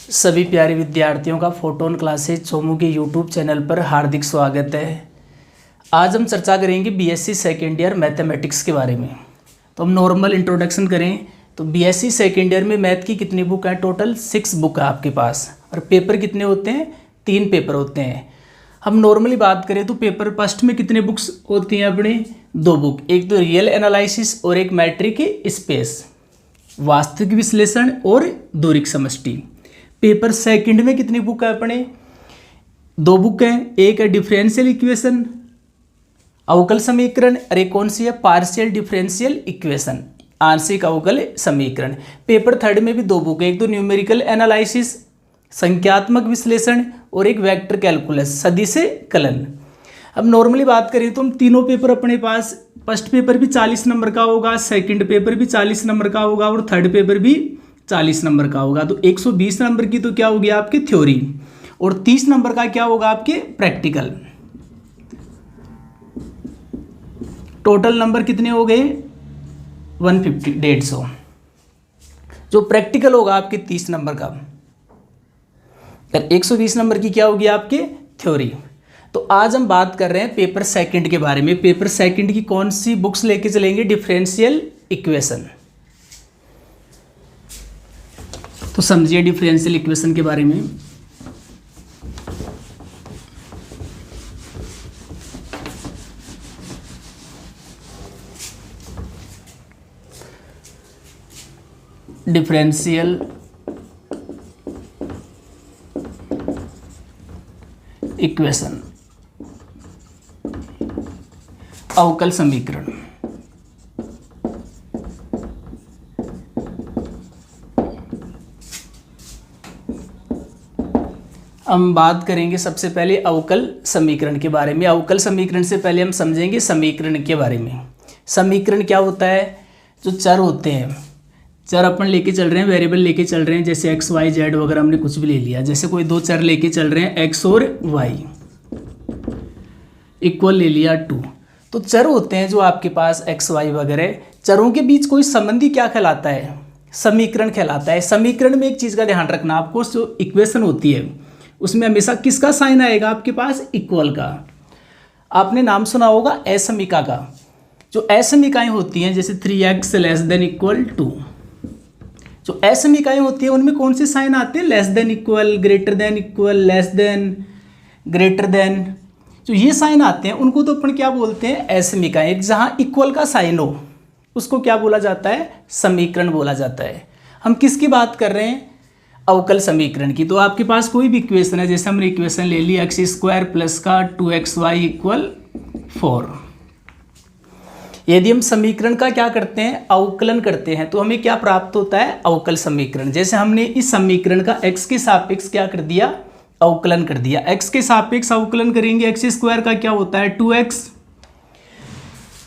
सभी प्यारे विद्यार्थियों का फोटोन क्लासेज चोमू के यूट्यूब चैनल पर हार्दिक स्वागत है। आज हम चर्चा करेंगे बीएससी सेकेंड ईयर मैथमेटिक्स के बारे में। तो हम नॉर्मल इंट्रोडक्शन करें तो बीएससी सेकेंड ईयर में मैथ की कितनी बुक है? टोटल 6 बुक है आपके पास। और पेपर कितने होते हैं? 3 पेपर होते हैं। हम नॉर्मली बात करें तो पेपर फर्स्ट में कितने बुक्स होती हैं अपने? 2 बुक, एक तो रियल एनालिसिस और एक मैट्रिक स्पेस, वास्तविक विश्लेषण और दोहरीक समष्टि। पेपर सेकंड में कितनी बुक है अपने? 2 बुक हैं, एक है डिफरेंशियल इक्वेशन अवकल समीकरण और एक कौन सी है? पार्शियल डिफरेंशियल इक्वेशन आंशिक अवकल समीकरण। पेपर थर्ड में भी 2 बुक है, एक तो न्यूमेरिकल एनालिसिस संख्यात्मक विश्लेषण और एक वेक्टर कैलकुलस सदिश कलन। अब नॉर्मली बात करें तो हम तीनों पेपर अपने पास, फर्स्ट पेपर भी 40 नंबर का होगा, सेकंड पेपर भी 40 नंबर का होगा और थर्ड पेपर भी 40 नंबर का होगा। तो 120 नंबर की तो क्या होगी आपकी थ्योरी और 30 नंबर का क्या होगा आपके प्रैक्टिकल। टोटल नंबर कितने हो गए? 150, 150। जो प्रैक्टिकल होगा आपके 30 नंबर का, 120 नंबर की क्या होगी आपके थ्योरी। तो आज हम बात कर रहे हैं पेपर सेकंड के बारे में। पेपर सेकंड की कौन सी बुक्स लेके चलेंगे? Differential equation. तो समझिए डिफरेंशियल इक्वेशन के बारे में। डिफरेंशियल इक्वेशन अवकल समीकरण। हम बात करेंगे सबसे पहले अवकल समीकरण के बारे में। अवकल समीकरण से पहले हम समझेंगे समीकरण के बारे में। समीकरण क्या होता है? जो चर होते हैं, चर अपन लेके चल रहे हैं, वेरिएबल लेके चल रहे हैं, जैसे एक्स वाई जेड वगैरह हमने कुछ भी ले लिया। जैसे कोई 2 चर लेके चल रहे हैं, एक्स और वाई इक्वल ले लिया 2। तो चर होते हैं जो आपके पास एक्स वाई वगैरह, चरों के बीच कोई संबंधी क्या कहलाता है? समीकरण कहलाता है। समीकरण में एक चीज़ का ध्यान रखना आपको, जो इक्वेशन होती है उसमें हमेशा किसका साइन आएगा आपके पास? इक्वल का। आपने नाम सुना होगा असमीका का। जो असमीकाएं होती हैं जैसे 3x लेस देन इक्वल 2, जो असमीकाएं होती हैं उनमें कौन से साइन आते हैं? Less than equal, greater than equal, less than, greater than. जो ये साइन आते हैं उनको तो अपन क्या बोलते हैं? असमीकाएं। जहाँ इक्वल का साइन हो उसको क्या बोला जाता है? समीकरण बोला जाता है। हम किसकी बात कर रहे हैं? अवकल समीकरण की। तो आपके पास कोई भी इक्वेशन है, जैसे हमने इक्वेशन ले ली x² प्लस का 2xy इक्वल 4। यदि हम समीकरण का क्या करते हैं? अवकलन करते हैं, तो हमें क्या प्राप्त होता है? अवकल समीकरण। जैसे हमने इस समीकरण का x के सापेक्ष क्या कर दिया? अवकलन कर दिया। x के सापेक्ष अवकलन करेंगे, x² का क्या होता है? 2x।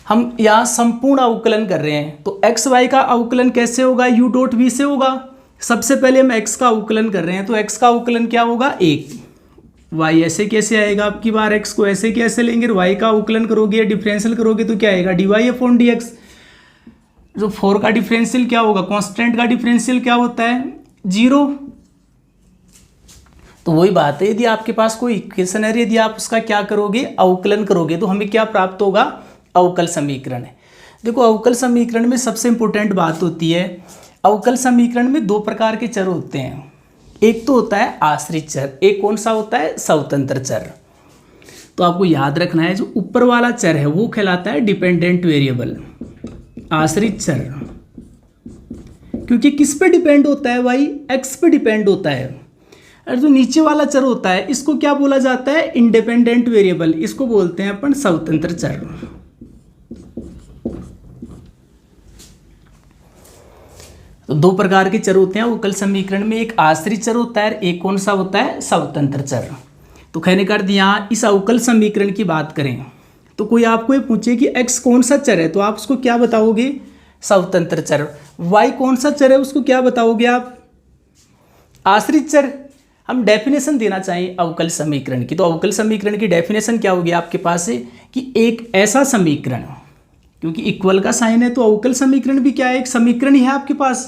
हम यहाँ संपूर्ण अवकलन कर रहे हैं, तो एक्स वाई का अवकलन कैसे होगा? u डॉट v से होगा। सबसे पहले हम x का अवकलन कर रहे हैं, तो x का अवकलन क्या होगा? 1। y ऐसे कैसे आएगा? आपकी बार x को ऐसे कैसे लेंगे? y का अवकलन करोगे, डिफरेंशियल करोगे तो क्या आएगा? dy/dx। जो 4 का डिफरेंशियल क्या होगा? कांस्टेंट का डिफरेंशियल क्या होता है? 0। तो वही बात है, यदि आपके पास कोई इक्वेशन है, यदि आप उसका क्या करोगे? अवकलन करोगे, तो हमें क्या प्राप्त होगा? अवकल समीकरण। देखो अवकल समीकरण में सबसे इंपॉर्टेंट बात होती है, अवकल समीकरण में 2 प्रकार के चर होते हैं। एक तो होता है आश्रित चर, एक कौन सा होता है? स्वतंत्र चर। तो आपको याद रखना है, जो ऊपर वाला चर है वो कहलाता है डिपेंडेंट वेरिएबल, आश्रित चर। क्योंकि किस पे डिपेंड होता है भाई? एक्स पे डिपेंड होता है। और जो नीचे वाला चर होता है इसको क्या बोला जाता है? Independent variable. इसको बोलते हैं अपन स्वतंत्र चर। तो 2 प्रकार के चर होते हैं अवकल समीकरण में, एक आश्रित चर होता है, एक कौन सा होता है? स्वतंत्र चर। तो कहने का अर्थ यहाँ इस अवकल समीकरण की बात करें तो कोई आपको ये पूछे कि x कौन सा चर है, तो आप उसको क्या बताओगे? स्वतंत्र चर। y कौन सा चर है, उसको क्या बताओगे आप? आश्रित चर। हम डेफिनेशन देना चाहिए अवकल समीकरण की, तो अवकल समीकरण की डेफिनेशन क्या होगी आपके पास है कि एक ऐसा समीकरण, क्योंकि इक्वल का साइन है तो अवकल समीकरण भी क्या है? एक समीकरण ही है आपके पास।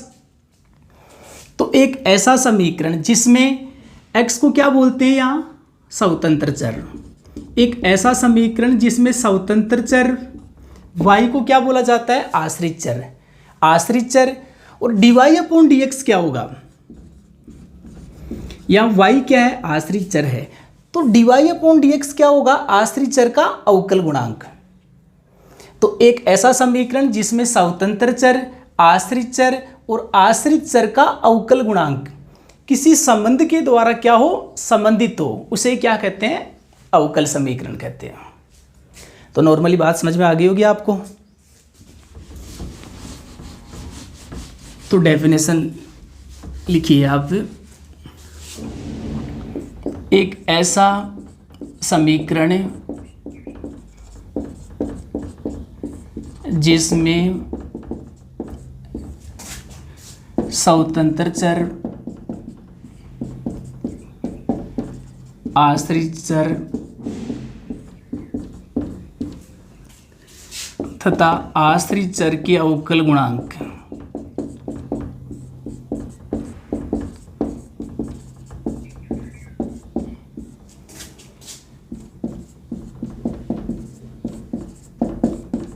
तो एक ऐसा समीकरण जिसमें x को क्या बोलते हैं यहाँ, स्वतंत्र चर। एक ऐसा समीकरण जिसमें स्वतंत्र चर y को क्या बोला जाता है, आश्रित चर। आश्रित चर और dy/dx क्या होगा, यहाँ y क्या है, आश्रित चर है, तो dy/dx क्या होगा, आश्रित चर का अवकल गुणांक। तो एक ऐसा समीकरण जिसमें स्वतंत्र चर, आश्रित चर और आश्रित चर का अवकल गुणांक किसी संबंध के द्वारा क्या हो, संबंधित हो, उसे क्या कहते हैं, अवकल समीकरण कहते हैं। तो नॉर्मली बात समझ में आ गई होगी आपको। तो डेफिनेशन लिखिए आप, एक ऐसा समीकरण जिसमें स्वतंत्र चर, आश्रित चर तथा आश्रित चर के अवकल गुणांक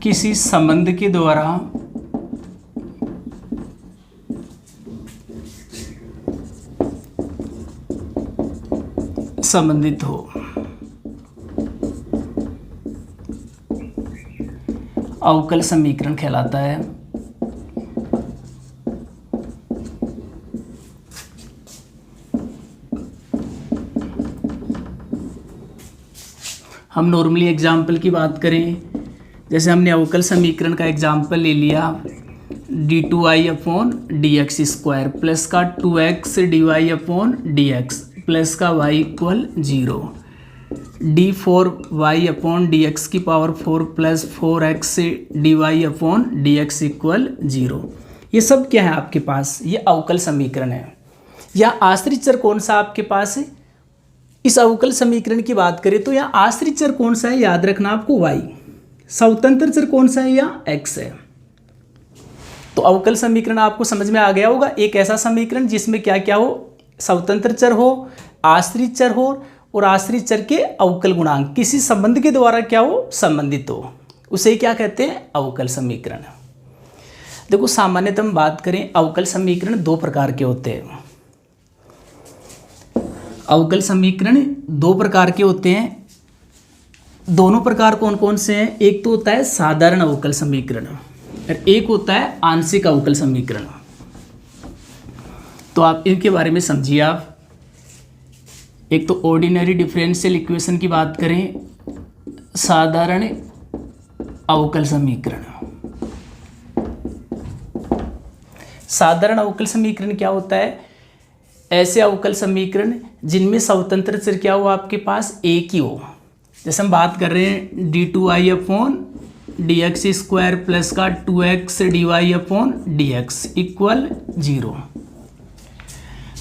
किसी संबंध के द्वारा संबंधित हो। अवकल समीकरण कहलाता है। हम नॉर्मली एग्जाम्पल की बात करें, जैसे हमने अवकल समीकरण का एग्जाम्पल ले लिया, d2y/dx² प्लस का 2x dy/dx प्लस का y = 0, d4y/dx⁴ plus 4x dy/dx = 0। ये सब क्या है आपके पास, ये अवकल समीकरण है। या आश्रित चर कौन सा आपके पास है, इस अवकल समीकरण की बात करें तो यहाँ आश्रित चर कौन सा है, याद रखना आपको y। स्वतंत्र चर कौन सा है, या x है। तो अवकल समीकरण आपको समझ में आ गया होगा। एक ऐसा समीकरण जिसमें क्या क्या हो, स्वतंत्र चर हो, आश्रित चर हो और आश्रित चर के अवकल गुणांक किसी संबंध के द्वारा क्या हो, संबंधित हो, उसे क्या कहते हैं, अवकल समीकरण। देखो सामान्यतः हम बात करें, अवकल समीकरण दो प्रकार के होते हैं। अवकल समीकरण दो प्रकार के होते हैं। दोनों प्रकार कौन कौन से हैं, एक तो होता है साधारण अवकल समीकरण और एक होता है आंशिक अवकल समीकरण। तो आप इनके बारे में समझिए। आप एक तो ऑर्डिनरी डिफरेंशियल इक्वेशन की बात करें, साधारण अवकल समीकरण। साधारण अवकल समीकरण क्या होता है, ऐसे अवकल समीकरण जिनमें स्वतंत्र चर क्या हो, आपके पास एक ही हो। जैसे हम बात कर रहे हैं d2y/dx² प्लस का 2x dy/dx = 0।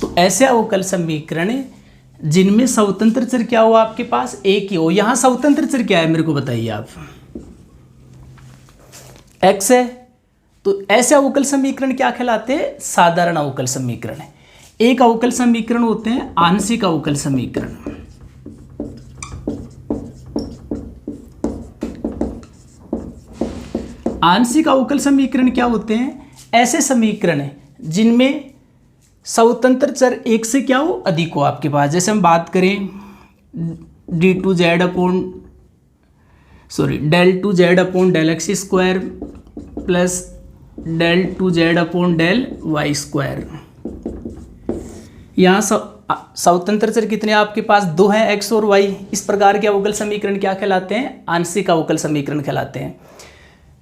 तो ऐसे अवकल समीकरण जिनमें स्वतंत्र चर क्या हो, आपके पास एक ही हो। यहाँ स्वतंत्र चर क्या है, मेरे को बताइए आप, x है। तो ऐसे अवकल समीकरण क्या कहलाते हैं, साधारण अवकल समीकरण। एक अवकल समीकरण होते हैं आंशिक अवकल समीकरण। आंशिक अवकल समीकरण क्या होते हैं, ऐसे समीकरण जिनमें स्वतंत्र चर एक से क्या हो, अधिक हो आपके पास। जैसे हम बात करें del2z/del x² plus del2z/del y²। यहाँ स्वतंत्र चर कितने आपके पास, दो हैं, x और y। इस प्रकार के अवकल समीकरण क्या कहलाते हैं, आंशिक अवकल समीकरण कहलाते हैं।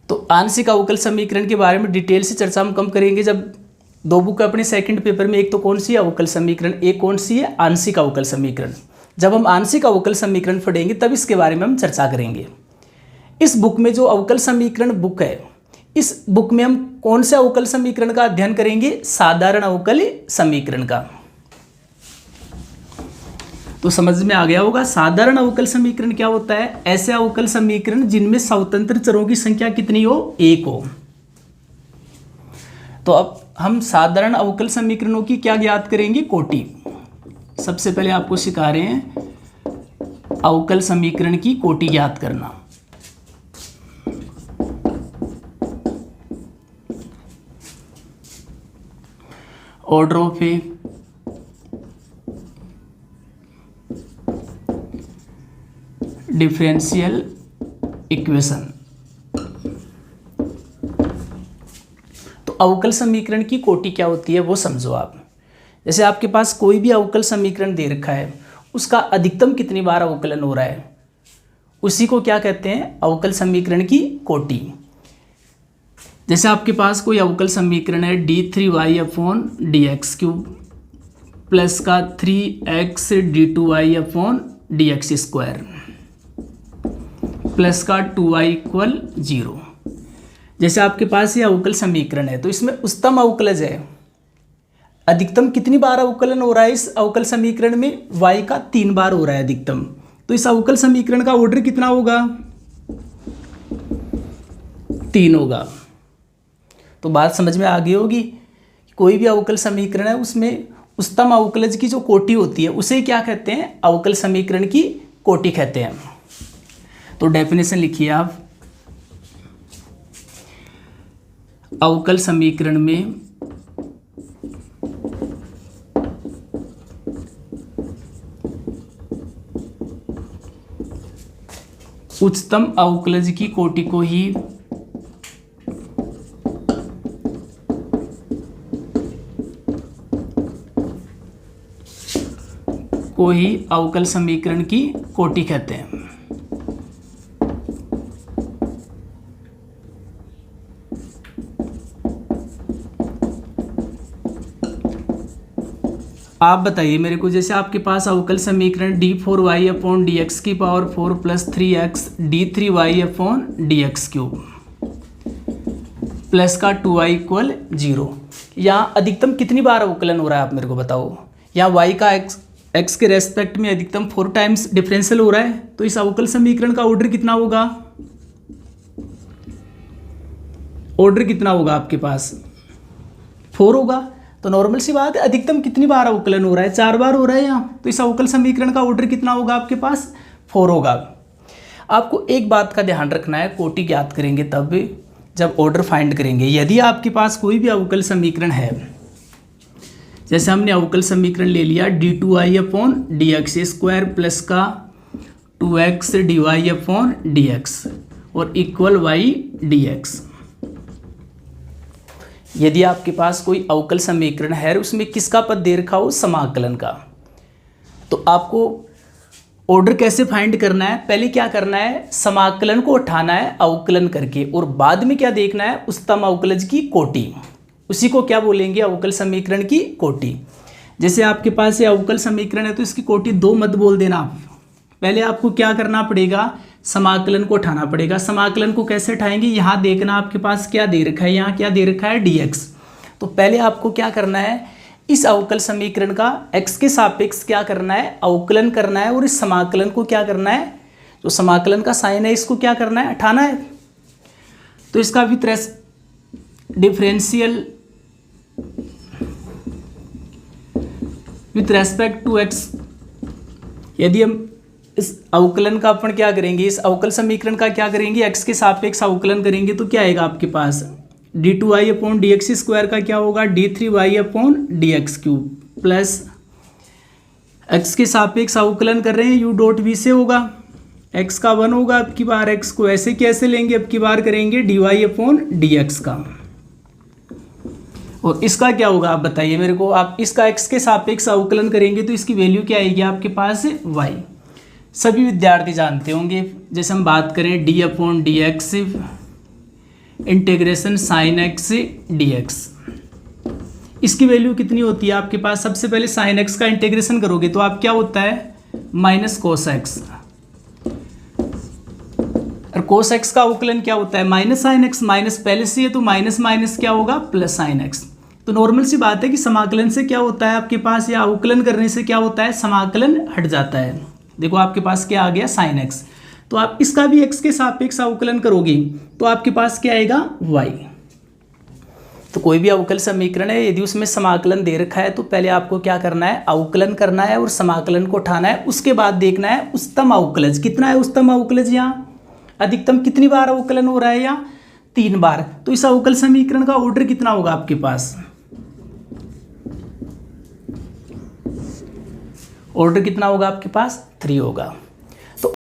तो आंशिक अवकल समीकरण के बारे में डिटेल से चर्चा हम कम करेंगे जब दो बुक अपने सेकंड पेपर में, एक तो कौन सी है, अवकल समीकरण, एक कौन सी है, आंशिक अवकल समीकरण। जब हम आंशिक अवकल समीकरण पढ़ेंगे तब इसके बारे में हम चर्चा करेंगे। इस बुक में जो अवकल समीकरण बुक है, इस बुक में हम कौन से अवकल समीकरण का अध्ययन करेंगे, साधारण अवकल समीकरण का। तो समझ में आ गया होगा। साधारण अवकल समीकरण क्या होता है, ऐसे अवकल समीकरण जिनमें स्वतंत्र चरों की संख्या कितनी हो, एक हो। तो अब हम साधारण अवकल समीकरणों की क्या ज्ञात करेंगे, कोटि। सबसे पहले आपको सिखा रहे हैं अवकल समीकरण की कोटि ज्ञात करना। Order of A differential equation. तो अवकल समीकरण की कोटि क्या होती है वो समझो आप। जैसे आपके पास कोई भी अवकल समीकरण दे रखा है, उसका अधिकतम कितनी बार अवकलन हो रहा है, उसी को क्या कहते हैं, अवकल समीकरण की कोटि। जैसे आपके पास कोई अवकल समीकरण है d3y/dx³ प्लस का 3x d2y/dx² प्लस का 2y = 0। जैसे आपके पास ये अवकल समीकरण है तो इसमें उच्चतम अवकलज है, अधिकतम कितनी बार अवकलन हो रहा है इस अवकल समीकरण में, y का 3 बार हो रहा है अधिकतम। तो इस अवकल समीकरण का ऑर्डर कितना होगा, 3 होगा। तो बात समझ में आ गई होगी। कोई भी अवकल समीकरण है उसमें उच्चतम अवकलज की जो कोटि होती है उसे क्या कहते हैं, अवकल समीकरण की कोटि कहते हैं। तो डेफिनेशन लिखिए आप, अवकल समीकरण में उच्चतम अवकलज की कोटि को ही अवकल समीकरण की कोटि कहते हैं। आप बताइए मेरे को, जैसे आपके पास अवकल समीकरण d4y/dx⁴ plus 3x d3y/dx³ plus का 2y = 0, यहाँ अधिकतम कितनी बार अवकलन हो रहा है आप मेरे को बताओ। यहाँ y का x के रेस्पेक्ट में अधिकतम 4 टाइम्स डिफरेंशियल हो रहा है, तो इस अवकल समीकरण का ऑर्डर कितना होगा, ऑर्डर कितना होगा आपके पास, 4 होगा। तो नॉर्मल सी बात है, अधिकतम कितनी बार अवकलन हो रहा है, 4 बार हो रहा है यहाँ, तो इस अवकल समीकरण का ऑर्डर कितना होगा आपके पास, 4 होगा। आपको एक बात का ध्यान रखना है, कोटि ज्ञात करेंगे तब जब ऑर्डर फाइंड करेंगे। यदि आपके पास कोई भी अवकल समीकरण है, जैसे हमने अवकल समीकरण ले लिया d2y/dx² प्लस का 2x dy/dx और इक्वल y dx। यदि आपके पास कोई अवकल समीकरण है उसमें किसका पद दे रखा हो, समाकलन का, तो आपको ऑर्डर कैसे फाइंड करना है, पहले क्या करना है, समाकलन को उठाना है अवकलन करके, और बाद में क्या देखना है, उच्चतम अवकलज की कोटि, उसी को क्या बोलेंगे, अवकल समीकरण की कोटि। जैसे आपके पास ये अवकल समीकरण है तो इसकी कोटि 2 मत बोल देना आप, पहले आपको क्या करना पड़ेगा, समाकलन को उठाना पड़ेगा। समाकलन को कैसे उठाएंगे, यहाँ देखना आपके पास क्या दे रखा है, यहाँ क्या दे रखा है, dx। तो पहले आपको क्या करना है, इस अवकल समीकरण का x के सापेक्ष क्या करना है, अवकलन करना है, और इस समाकलन को क्या करना है, जो समाकलन का साइन है इसको क्या करना है, हटाना है। तो इसका with differential with respect to x, यदि हम इस अवकलन का अपन क्या करेंगे, इस अवकल समीकरण का क्या करेंगे, x के सापेक्ष अवकलन करेंगे तो क्या आएगा आपके पास, d2y/dx² का क्या होगा, d3y/dx³ प्लस x के सापेक्ष अवकलन कर रहे हैं u.v से होगा, x का 1 होगा, अब की बार x को ऐसे कैसे लेंगे, अब की बार करेंगे dy/dx का, और इसका क्या होगा आप बताइए मेरे को, आप इसका x के सापेक्ष अवकलन करेंगे तो इसकी वैल्यू क्या आएगी आपके पास, y। सभी विद्यार्थी जानते होंगे, जैसे हम बात करें d/dx integration sin x dx, इसकी वैल्यू कितनी होती है आपके पास, सबसे पहले sin x का इंटीग्रेशन करोगे तो आप क्या होता है, माइनस cos x, और cos x का अवकलन क्या होता है, माइनस sin x, माइनस पहले से है तो माइनस माइनस क्या होगा, प्लस sin x। तो नॉर्मल सी बात है कि समाकलन से क्या होता है आपके पास, या अवकलन करने से क्या होता है, समाकलन हट जाता है। देखो आपके पास क्या आ गया, sin x, तो आप इसका भी x के सापेक्ष अवकलन करोगे तो आपके पास क्या आएगा, y। तो कोई भी अवकल समीकरण है, यदि उसमें समाकलन दे रखा है तो पहले आपको क्या करना है, अवकलन करना है और समाकलन को उठाना है। उसके बाद देखना है उच्चतम अवकलज कितना है। उच्चतम अवकलज यहाँ अधिकतम कितनी बार अवकलन हो रहा है, यहाँ 3 बार। तो इस अवकल समीकरण का ऑर्डर कितना होगा आपके पास, ऑर्डर कितना होगा आपके पास 3 होगा।